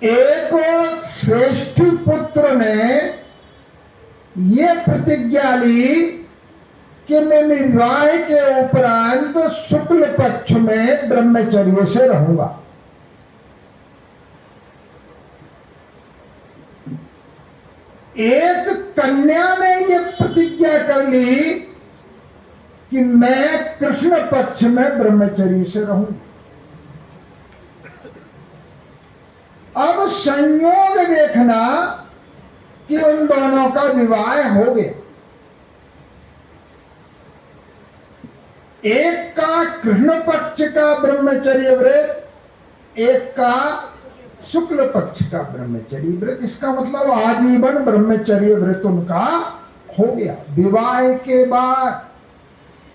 एक श्रेष्ठ पुत्र ने ये प्रतिज्ञा ली कि मैं विवाह के उपरांत शुक्ल पक्ष में ब्रह्मचर्य से रहूंगा। एक कन्या ने ये प्रतिज्ञा कर ली कि मैं कृष्ण पक्ष में ब्रह्मचर्य से रहूंगी। अब संयोग देखना कि उन दोनों का विवाह हो गया। एक का कृष्ण पक्ष का ब्रह्मचर्य व्रत, एक का शुक्ल पक्ष का ब्रह्मचर्य व्रत। इसका मतलब आजीवन ब्रह्मचर्य व्रत उनका हो गया। विवाह के बाद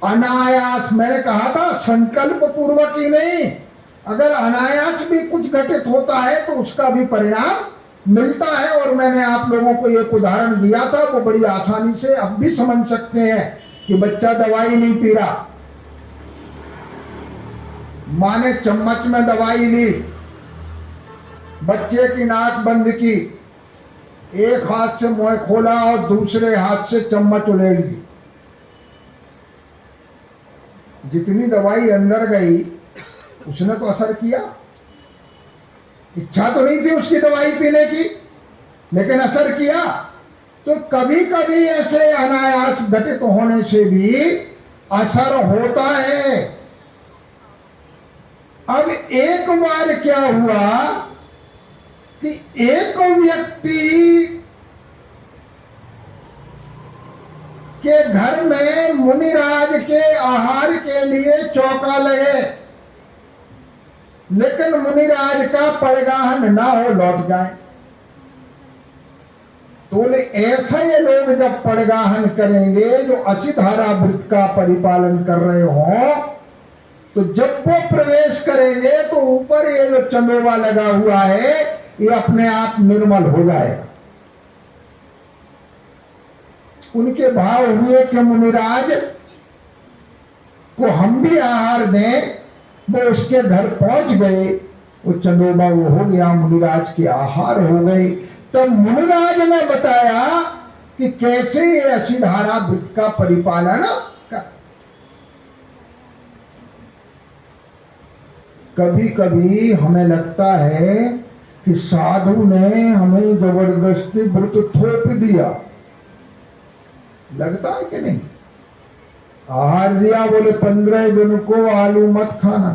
अनायास, मैंने कहा था संकल्प पूर्वक ही नहीं, अगर अनायास भी कुछ घटित होता है तो उसका भी परिणाम मिलता है। और मैंने आप लोगों को एक उदाहरण दिया था, वो बड़ी आसानी से अब भी समझ सकते हैं कि बच्चा दवाई नहीं पी रहा, माँ ने चम्मच में दवाई ली, बच्चे की नाक बंद की, एक हाथ से मुंह खोला और दूसरे हाथ से चम्मच उलेड़ ली। जितनी दवाई अंदर गई उसने तो असर किया। इच्छा तो नहीं थी उसकी दवाई पीने की, लेकिन असर किया। तो कभी कभी ऐसे अनायास घटित होने से भी असर होता है। अब एक बार क्या हुआ कि एक व्यक्ति के घर में मुनिराज के आहार के लिए चौका लगे, लेकिन मुनिराज का परिगाहन ना हो, लौट जाए। तो बोले ऐसा ये लोग जब परिगाहन करेंगे जो अचिधारा वृत्त का परिपालन कर रहे हो, तो जब वो प्रवेश करेंगे तो ऊपर ये जो चंदोबा लगा हुआ है ये अपने आप निर्मल हो जाएगा। उनके भाव हुए कि मुनिराज को हम भी आहार दें। वो उसके घर पहुंच गए, वो चंदोबा वो हो गया, मुनिराज के आहार हो गए। तब मुनिराज ने बताया कि कैसे ये अशीधारा वृत्त का परिपालन कर। कभी कभी हमें लगता है कि साधु ने हमें जबरदस्ती व्रत थोप दिया, लगता है कि नहीं? आहार दिया, बोले 15 दिन को आलू मत खाना,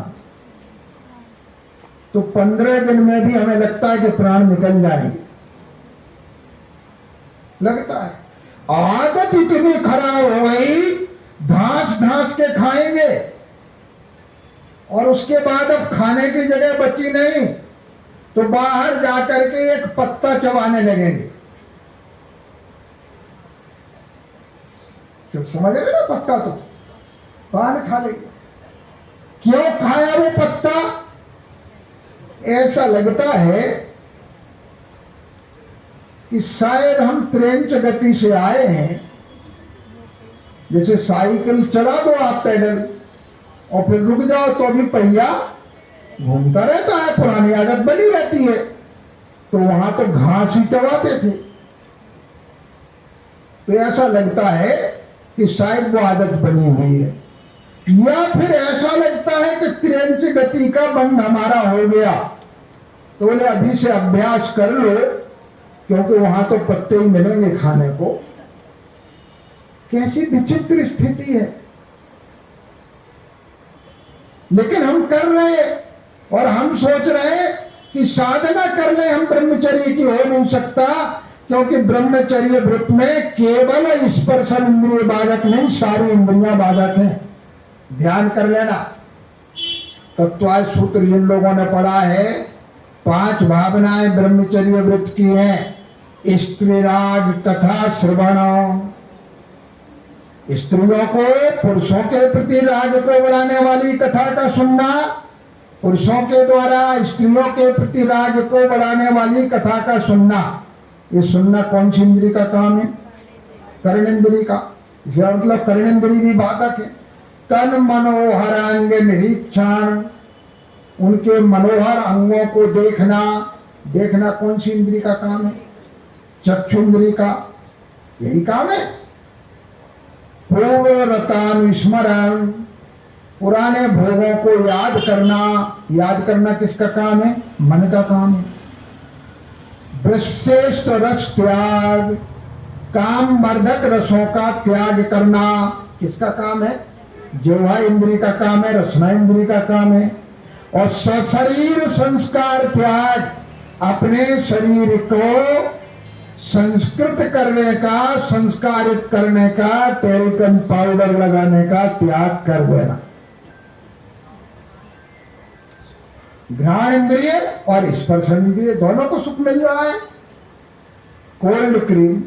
तो 15 दिन में भी हमें लगता है कि प्राण निकल जाएंगे, लगता है। आदत इतनी खराब हो गई, धांस धांस के खाएंगे और उसके बाद अब खाने की जगह बची नहीं तो बाहर जाकर के एक पत्ता चबाने लगेंगे। जब समझ रहे ना, पत्ता तो पान खा लेंगे। क्यों खाया वो पत्ता? ऐसा लगता है कि शायद हम त्रेंच गति से आए हैं। जैसे साइकिल चला दो आप पैडल और फिर रुक जाओ तो अभी पहिया घूमता रहता है, पुरानी आदत बनी रहती है। तो वहां तो घास ही चबाते थे। तो ऐसा लगता है कि शायद वो आदत बनी हुई है, या फिर ऐसा लगता है कि त्रेंच गति का बंध हमारा हो गया। तो बोले अभी से अभ्यास कर लो, क्योंकि वहां तो पत्ते ही मिलेंगे खाने को। कैसी विचित्र स्थिति है, लेकिन हम कर रहे और हम सोच रहे कि साधना कर ले हम ब्रह्मचर्य की, हो नहीं सकता, क्योंकि ब्रह्मचर्य व्रत में केवल स्पर्शन इंद्रिय बाधक नहीं, सारी इंद्रियां बाधक हैं। ध्यान कर लेना। तत्वाय सूत्र जिन लोगों ने पढ़ा है 5 भावनाएं ब्रह्मचर्य व्रत की हैं। स्त्रीराग कथा श्रवण, स्त्रियों को पुरुषों के प्रति राग को बढ़ाने वाली कथा का सुनना, पुरुषों के द्वारा स्त्रियों के प्रति राग को बढ़ाने वाली कथा का सुनना। ये सुनना कौन सी इंद्री का काम है? कर्णेंद्री का। इसका मतलब कर्णेंद्री भी बाधक है। तन मनोहरांग निरीक्षण, उनके मनोहर अंगों को देखना। देखना कौन सी इंद्री का काम है? चक्षुंद्री का। यही काम है। पूर्वरतानुस्मरण, पुराने भोगों को याद करना। याद करना किसका काम है? मन का काम है। वृश्रेष्ठ रस त्याग, काम वर्धक रसों का त्याग करना किसका काम है? जिह्वा इंद्री का काम है, रसना इंद्री का काम है। और सशरीर संस्कार त्याग, अपने शरीर को संस्कृत करने का, संस्कारित करने का, टेल्कन पाउडर लगाने का त्याग कर देना। घ्राण इंद्रिय और स्पर्श इंद्रिय दोनों को सुख मिल रहा है। कोल्ड क्रीम,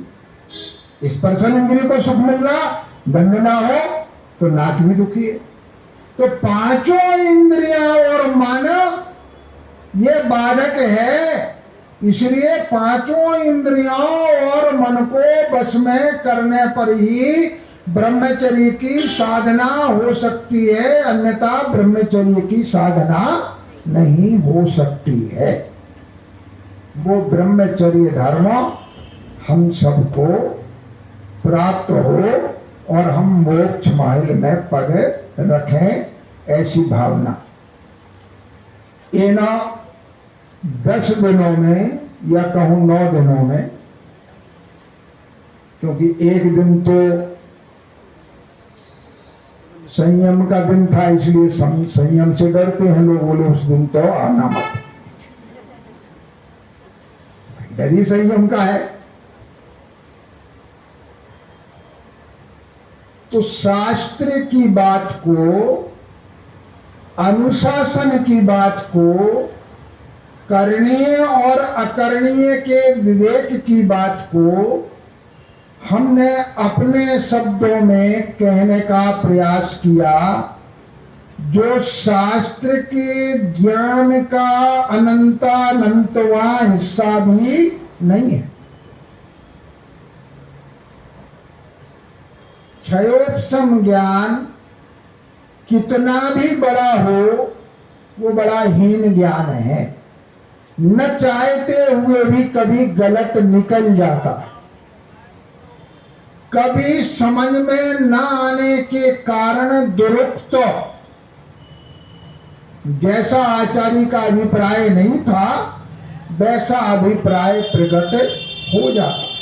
स्पर्शन इंद्रिय को सुख मिल रहा, गंध ना हो तो नाक भी दुखी है। तो 5 इंद्रियां और मन ये बाधक है। इसलिए 5 इंद्रियों और मन को वश में करने पर ही ब्रह्मचर्य की साधना हो सकती है, अन्यथा ब्रह्मचर्य की साधना नहीं हो सकती है। वो ब्रह्मचर्य धर्म हम सबको प्राप्त हो और हम मोक्ष महल में पग रखें, ऐसी भावना। ये ना 10 दिनों में या कहूं 9 दिनों में, क्योंकि एक दिन तो संयम का दिन था, इसलिए संयम से डरते हैं लोग, बोले उस दिन तो आना मत। डर ही संयम का है। तो शास्त्र की बात को, अनुशासन की बात को, करणीय और अकरणीय के विवेक की बात को हमने अपने शब्दों में कहने का प्रयास किया, जो शास्त्र के ज्ञान का अनंतानंतवां हिस्सा भी नहीं है। क्षयोपशम ज्ञान कितना भी बड़ा हो, वो बड़ा हीन ज्ञान है। न चाहते हुए भी कभी गलत निकल जाता, कभी समझ में न आने के कारण दुरुक्त, जैसा आचार्य का अभिप्राय नहीं था वैसा अभिप्राय प्रकट हो जाता।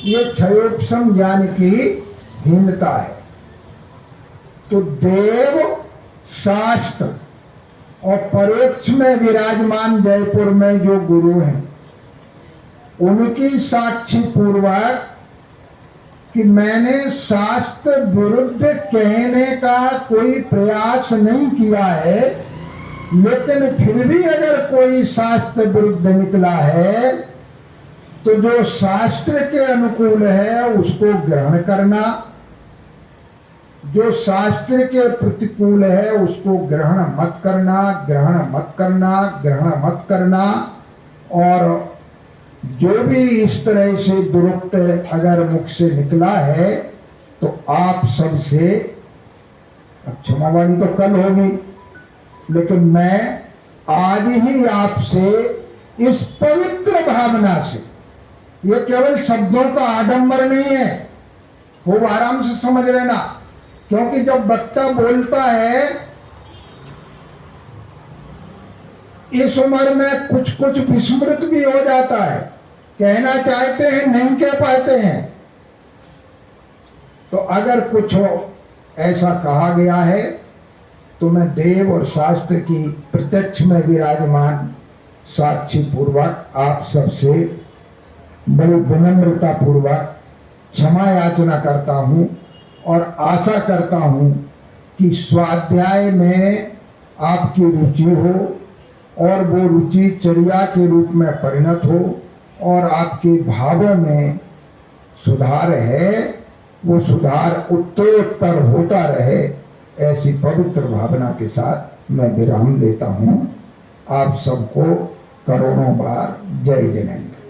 ये क्षयोपशम ज्ञान की हीनता है। तो देव, शास्त्र और परोक्ष में विराजमान जयपुर में जो गुरु हैं, उनकी साक्षी पूर्वक कि मैंने शास्त्र विरुद्ध कहने का कोई प्रयास नहीं किया है, लेकिन फिर भी अगर कोई शास्त्र विरुद्ध निकला है तो जो शास्त्र के अनुकूल है उसको ग्रहण करना, जो शास्त्र के प्रतिकूल है उसको ग्रहण मत करना, ग्रहण मत करना, ग्रहण मत करना। और जो भी इस तरह से दुरुक्त अगर मुख से निकला है तो आप सबसे, अब क्षमावाणी तो कल होगी, लेकिन मैं आज ही आपसे इस पवित्र भावना से, ये केवल शब्दों का आडंबर नहीं है, खूब आराम से समझ लेना, क्योंकि जब वक्ता बोलता है इस उम्र में कुछ कुछ विस्मृत भी हो जाता है, कहना चाहते हैं नहीं कह पाते हैं। तो अगर कुछ ऐसा कहा गया है तो मैं देव और शास्त्र की प्रत्यक्ष में विराजमान साक्षी पूर्वक आप सबसे बड़ी विनम्रता पूर्वक क्षमा याचना करता हूं और आशा करता हूं कि स्वाध्याय में आपकी रुचि हो और वो रुचि चर्या के रूप में परिणत हो और आपके भावों में सुधार है, वो सुधार उत्तरोत्तर होता रहे, ऐसी पवित्र भावना के साथ मैं विराम लेता हूँ। आप सबको करोड़ों बार जय जनेन्द्र।